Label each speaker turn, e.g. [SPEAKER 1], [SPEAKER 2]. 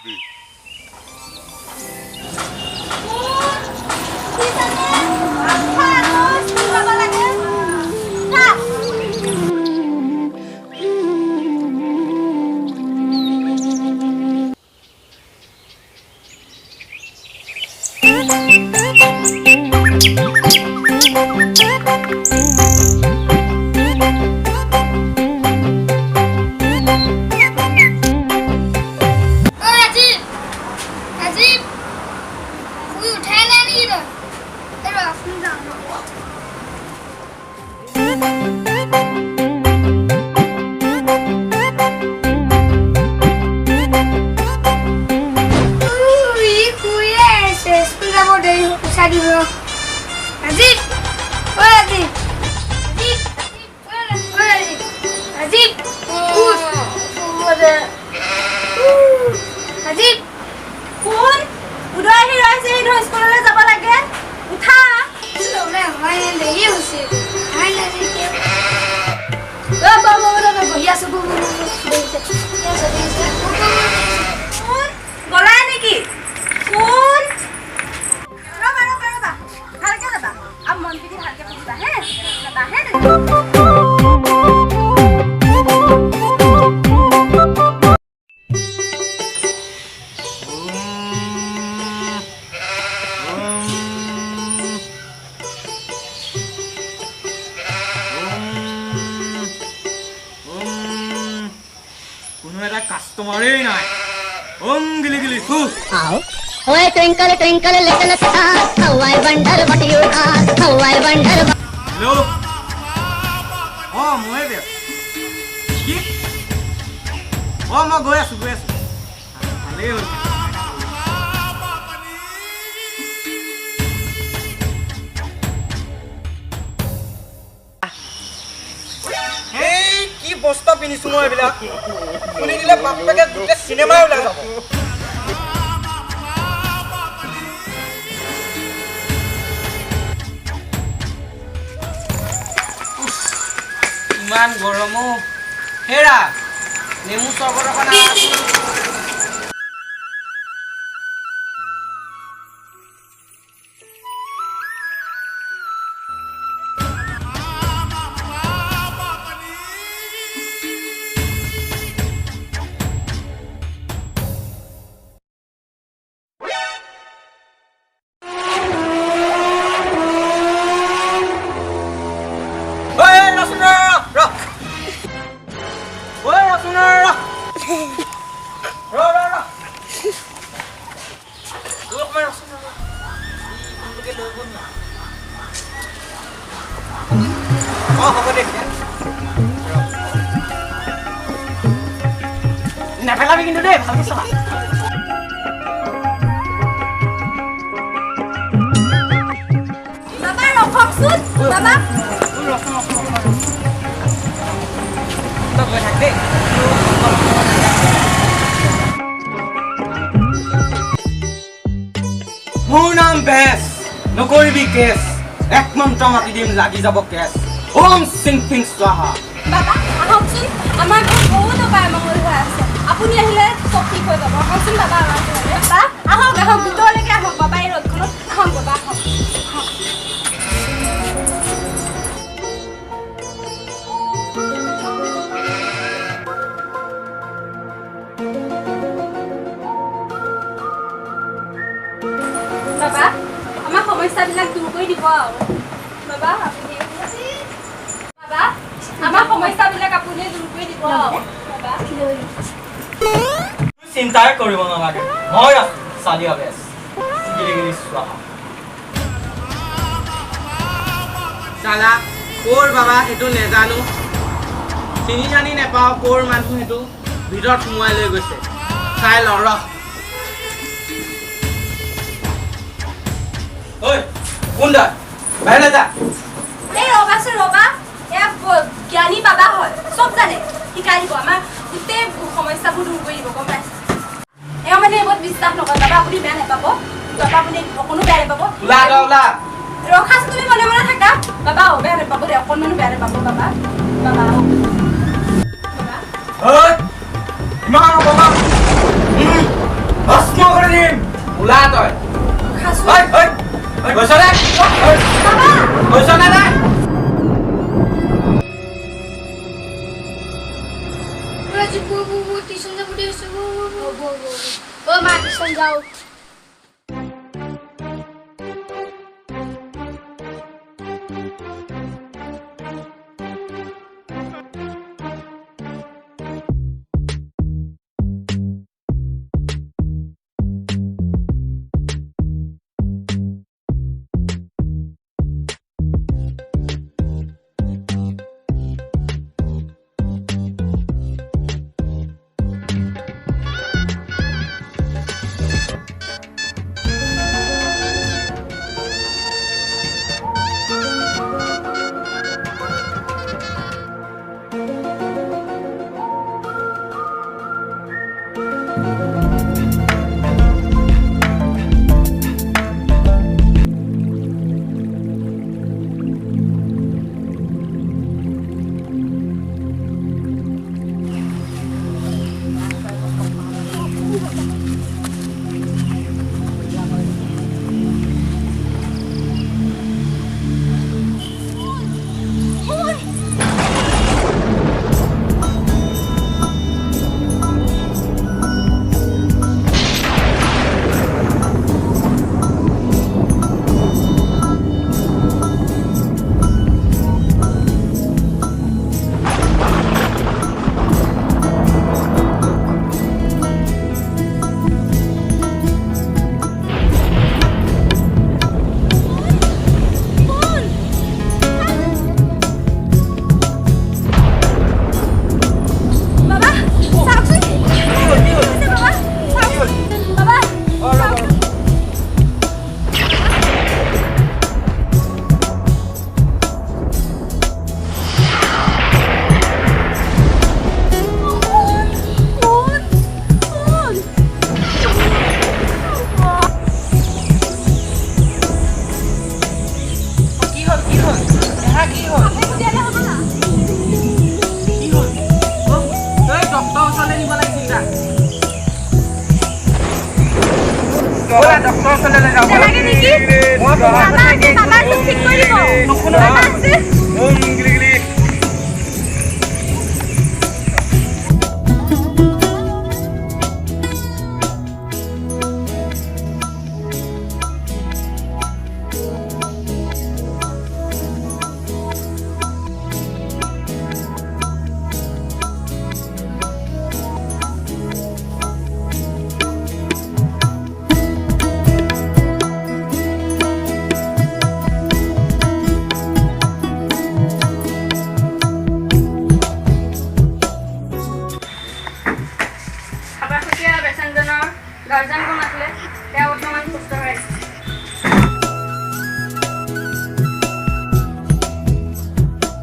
[SPEAKER 1] দেই
[SPEAKER 2] কাস্টমারেই নাই গিলি গিলি থু
[SPEAKER 3] आओ ओए twinkle twinkle little star how I wonder what you are how I wonder
[SPEAKER 2] hello মই দে কি মই গৈ আছো ভালেই হ'ল কি বস্তা পিনিছো মই এইবিলাক শুনি দিলে বাপকে দুটা সিনেমাই ওলাই যাব ইমান গৰম হেৰা নেমু চৰবত অকণ নেপেলাবি কিন্তু দেই ভালকে চলা
[SPEAKER 4] বাবা ৰখকচোন বাবা
[SPEAKER 2] তই গৈ থাক দেই মোৰ নাম বেছ নকৰিবি কেছ এক মন্ত্ৰ মাতি দিম লাগি যাব কেছ ওম সিং ফিং স্বাহা
[SPEAKER 4] বাবা আহকচোন আমাৰ বহুত উপায় মংগল হৈ আছে আপুনি আহিলে চব ঠিক হৈ যাব আহকচোন বাবা আমাৰ ঘৰলৈ বাবা আহক ভিতৰলৈকে আহক বাবা এই ৰ'দখনত আহক বাবা আহক বাবা আমাৰ সমস্যাবিলাক দূৰ কৰি দিব আৰু বাবা আপুনি বাবা আমাৰ সমস্যাবিলাক আপুনি দূৰ কৰি দিব আৰু বাবা
[SPEAKER 2] চিন্তাই কৰিব নালাগে মই আছো চালিয়া বেছ গিৰিগিৰি স্বাহা চালা ক'ৰ বাবা সেইটো নেজানো চিনি জানি নেপাওঁ ক'ৰ মানুহ সেইটো ভিতৰত সোমোৱাই লৈ গৈছে চাই ল ৰহ ঐ কোনটা বাহিৰলৈ যা
[SPEAKER 4] এই ৰ'বাচোন ৰ'বা এয়া জ্ঞানী বাবা হয় চব জানে শিকাই দিব আমাৰ গোটেই সমস্যাবোৰ দূৰ কৰি দিব গম পাইছে এওঁ মানে এইবোৰত বিশ্বাস নকৰে বাবা আপুনি বেয়া নাপাব বাবা আপুনি অকণো বেয়া নাপাব ৰখাচোন তুমি মনে মনে থাকা বাবা বেয়া নাপাব দে অকণমানো বেয়া নাপাব বাবা বাবা
[SPEAKER 2] ইমান বাবা ওলা তই
[SPEAKER 4] খাছো
[SPEAKER 2] ঐ গৈছ নে
[SPEAKER 4] বাবা
[SPEAKER 2] গৈছ নে নাই
[SPEAKER 1] আজি বু টিউশন যাব দিছো ও মা টিউশন যাও
[SPEAKER 2] ডক্টৰ ওচৰলৈ যাওঁ
[SPEAKER 4] লাগে নেকি বাবা আছে বাবা ঠিক কৰি দিব বাবা আছে গাৰ্জেন কোন আছিলে তেওঁ বৰ্তমান সুস্থ হৈ আছে